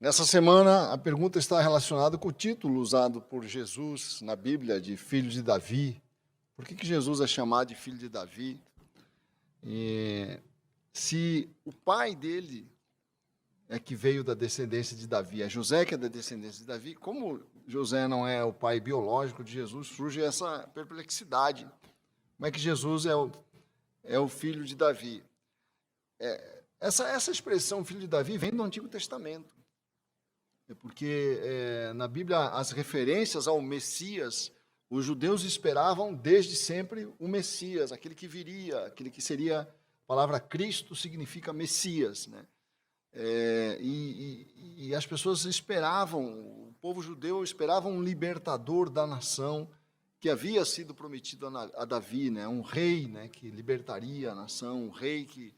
Nessa semana, a pergunta está relacionada com o título usado por Jesus na Bíblia de filho de Davi. Por que Jesus é chamado de filho de Davi? Se o pai dele é que veio da descendência de Davi, é José que é da descendência de Davi, como José não é o pai biológico de Jesus, surge essa perplexidade. Como é que Jesus é o filho de Davi? Essa expressão filho de Davi vem do Antigo Testamento. Porque na Bíblia as referências ao Messias, os judeus esperavam desde sempre o Messias, aquele que viria, aquele que seria, a palavra Cristo significa Messias, né? E as pessoas esperavam, o povo judeu esperava um libertador da nação que havia sido prometido a Davi, né? Um rei, né, que libertaria a nação, um rei que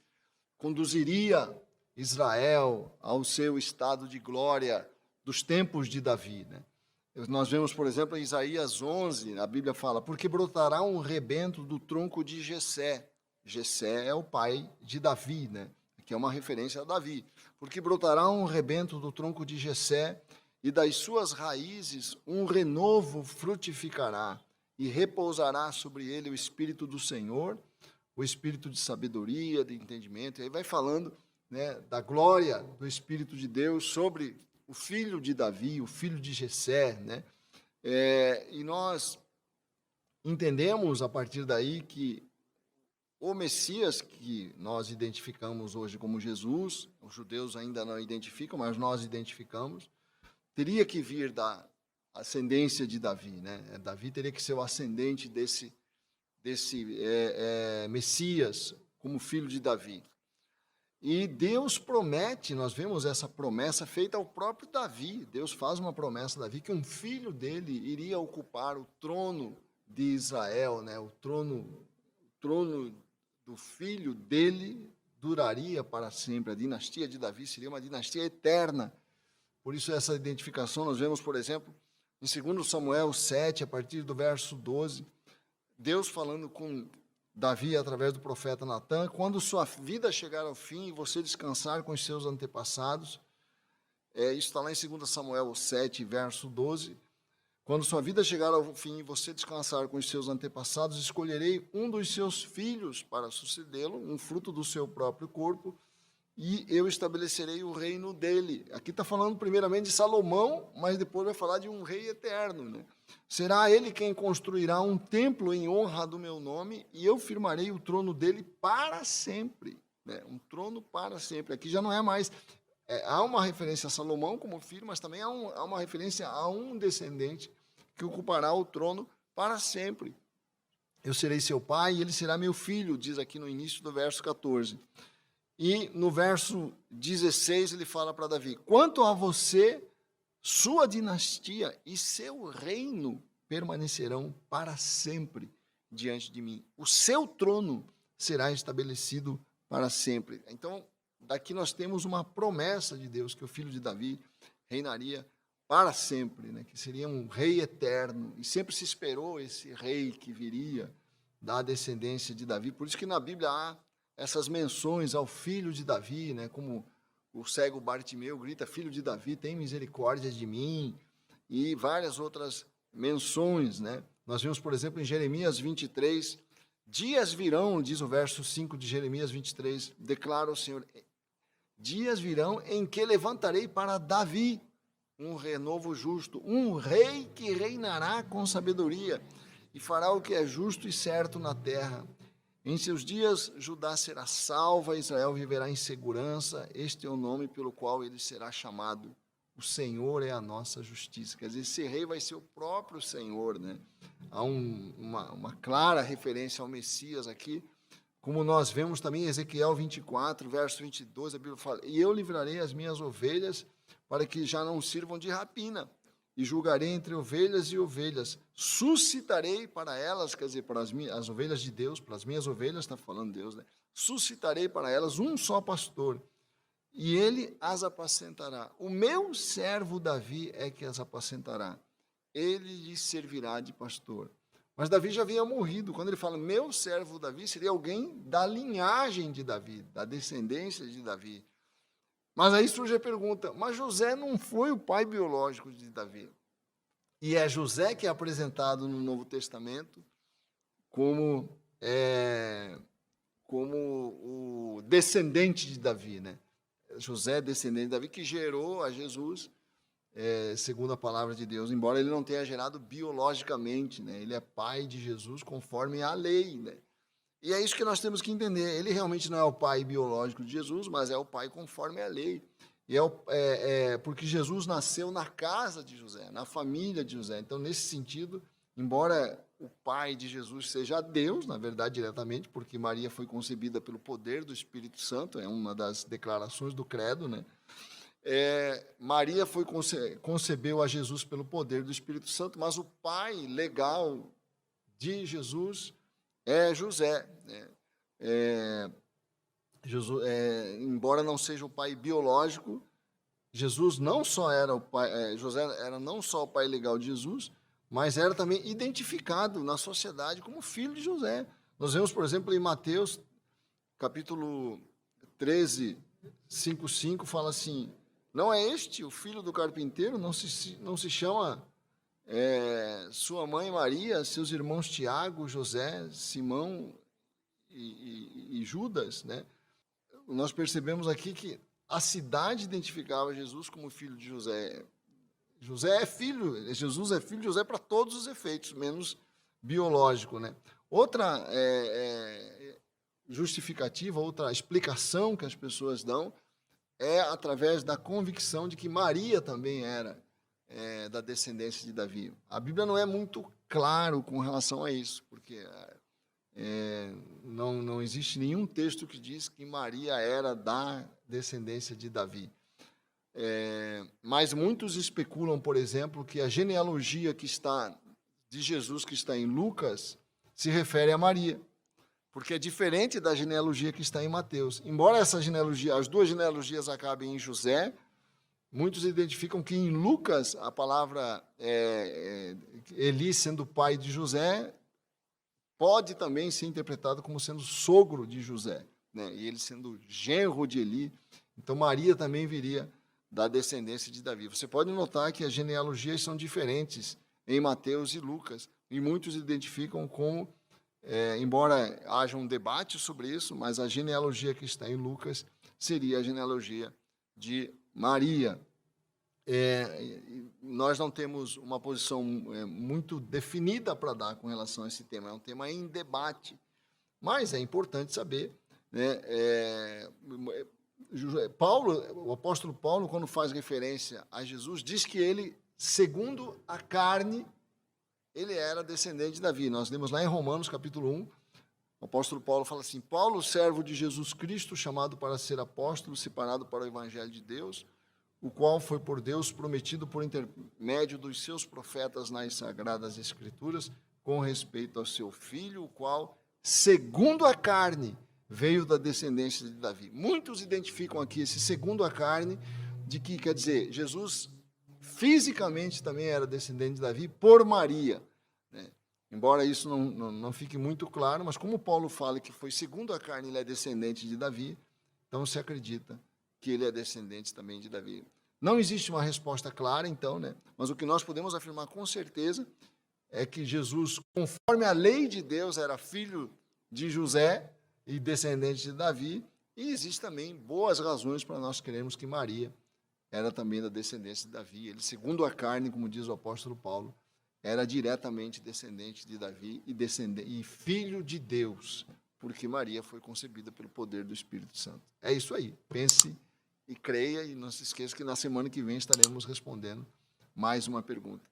conduziria Israel ao seu estado de glória dos tempos de Davi, né? Nós vemos, por exemplo, em Isaías 11, a Bíblia fala, porque brotará um rebento do tronco de Jessé. Jessé é o pai de Davi, né? Que é uma referência a Davi. Porque brotará um rebento do tronco de Jessé, e das suas raízes um renovo frutificará, e repousará sobre ele o Espírito do Senhor, o Espírito de sabedoria, de entendimento. E aí vai falando, né, da glória do Espírito de Deus sobre o filho de Davi, o filho de Jessé, né? E nós entendemos a partir daí que o Messias que nós identificamos hoje como Jesus, os judeus ainda não identificam, mas nós identificamos, teria que vir da ascendência de Davi, né? Davi teria que ser o ascendente desse Messias como filho de Davi. E Deus promete, nós vemos essa promessa feita ao próprio Davi. Deus faz uma promessa a Davi que um filho dele iria ocupar o trono de Israel, né? O trono do filho dele duraria para sempre. A dinastia de Davi seria uma dinastia eterna. Por isso essa identificação nós vemos, por exemplo, em 2 Samuel 7, a partir do verso 12, Deus falando com Davi, através do profeta Natã, quando sua vida chegar ao fim e você descansar com os seus antepassados, isso está lá em 2 Samuel 7, verso 12, quando sua vida chegar ao fim e você descansar com os seus antepassados, escolherei um dos seus filhos para sucedê-lo, um fruto do seu próprio corpo, e eu estabelecerei o reino dele. Aqui está falando primeiramente de Salomão, mas depois vai falar de um rei eterno, né? Será ele quem construirá um templo em honra do meu nome, e eu firmarei o trono dele para sempre, né? Um trono para sempre. Aqui já não é mais... há uma referência a Salomão como filho, mas também há uma referência a um descendente que ocupará o trono para sempre. Eu serei seu pai e ele será meu filho, diz aqui no início do verso 14. E no verso 16 ele fala para Davi, quanto a você, sua dinastia e seu reino permanecerão para sempre diante de mim. O seu trono será estabelecido para sempre. Então, daqui nós temos uma promessa de Deus, que o filho de Davi reinaria para sempre, né? Que seria um rei eterno. E sempre se esperou esse rei que viria da descendência de Davi. Por isso que na Bíblia há essas menções ao filho de Davi, né? Como o cego Bartimeu grita, filho de Davi, tem misericórdia de mim, e várias outras menções, né? Nós vemos, por exemplo, em Jeremias 23, dias virão, diz o verso 5 de Jeremias 23, declara o Senhor, dias virão em que levantarei para Davi um renovo justo, um rei que reinará com sabedoria e fará o que é justo e certo na terra. Em seus dias, Judá será salva, Israel viverá em segurança. Este é o nome pelo qual ele será chamado. O Senhor é a nossa justiça. Quer dizer, esse rei vai ser o próprio Senhor, né? Há uma clara referência ao Messias aqui, como nós vemos também em Ezequiel 24, verso 22, a Bíblia fala, e eu livrarei as minhas ovelhas para que já não sirvam de rapina, e julgarei entre ovelhas e ovelhas, suscitarei para elas, quer dizer, para as ovelhas de Deus, para as minhas ovelhas, está falando Deus, né? Suscitarei para elas um só pastor, e ele as apacentará. O meu servo Davi é que as apacentará, ele lhes servirá de pastor. Mas Davi já havia morrido. Quando ele fala meu servo Davi, seria alguém da linhagem de Davi, da descendência de Davi. Mas aí surge a pergunta, mas José não foi o pai biológico de Davi. E é José que é apresentado no Novo Testamento como o descendente de Davi, né? José, descendente de Davi, que gerou a Jesus, segundo a palavra de Deus, embora ele não tenha gerado biologicamente, né? Ele é pai de Jesus conforme a lei, né? E é isso que nós temos que entender. Ele realmente não é o pai biológico de Jesus, mas é o pai conforme a lei. E porque Jesus nasceu na casa de José, na família de José. Então, nesse sentido, embora o pai de Jesus seja Deus, na verdade, diretamente, porque Maria foi concebida pelo poder do Espírito Santo, é uma das declarações do credo, né? Maria concebeu a Jesus pelo poder do Espírito Santo, mas o pai legal de Jesus é José, né? Embora não seja o pai biológico, Jesus não só era o pai, José era não só o pai legal de Jesus, mas era também identificado na sociedade como filho de José. Nós vemos, por exemplo, em Mateus, capítulo 13, 5:5, fala assim: não é este o filho do carpinteiro? Não se chama sua mãe Maria, seus irmãos Tiago, José, Simão e Judas, né? Nós percebemos aqui que a cidade identificava Jesus como filho de José. Jesus é filho de José para todos os efeitos, menos biológico, né? Outra justificativa, outra explicação que as pessoas dão é através da convicção de que Maria também era da descendência de Davi. A Bíblia não é muito claro com relação a isso, porque não existe nenhum texto que diz que Maria era da descendência de Davi. Mas muitos especulam, por exemplo, que a genealogia de Jesus que está em Lucas se refere a Maria, porque é diferente da genealogia que está em Mateus. Embora as duas genealogias acabem em José, muitos identificam que em Lucas a palavra Eli sendo pai de José pode também ser interpretado como sendo sogro de José, né? E ele sendo genro de Eli. Então Maria também viria da descendência de Davi. Você pode notar que as genealogias são diferentes em Mateus e Lucas, e muitos identificam como, embora haja um debate sobre isso, mas a genealogia que está em Lucas seria a genealogia de Maria. Nós não temos uma posição muito definida para dar com relação a esse tema, é um tema em debate, mas é importante saber, né? O apóstolo Paulo, quando faz referência a Jesus, diz que ele, segundo a carne, ele era descendente de Davi. Nós lemos lá em Romanos, capítulo 1, o apóstolo Paulo fala assim: Paulo, servo de Jesus Cristo, chamado para ser apóstolo, separado para o evangelho de Deus, o qual foi por Deus prometido por intermédio dos seus profetas nas Sagradas Escrituras, com respeito ao seu filho, o qual, segundo a carne, veio da descendência de Davi. Muitos identificam aqui esse segundo a carne, de que, quer dizer, Jesus fisicamente também era descendente de Davi por Maria, né? Embora isso não fique muito claro, mas como Paulo fala que foi segundo a carne, ele é descendente de Davi, então se acredita que ele é descendente também de Davi. Não existe uma resposta clara, então, né? Mas o que nós podemos afirmar com certeza é que Jesus, conforme a lei de Deus, era filho de José e descendente de Davi, e existe também boas razões para nós crermos que Maria era também da descendência de Davi. Ele, segundo a carne, como diz o apóstolo Paulo, era diretamente descendente de Davi e filho de Deus, porque Maria foi concebida pelo poder do Espírito Santo. É isso aí. Pense e creia, e não se esqueça que na semana que vem estaremos respondendo mais uma pergunta.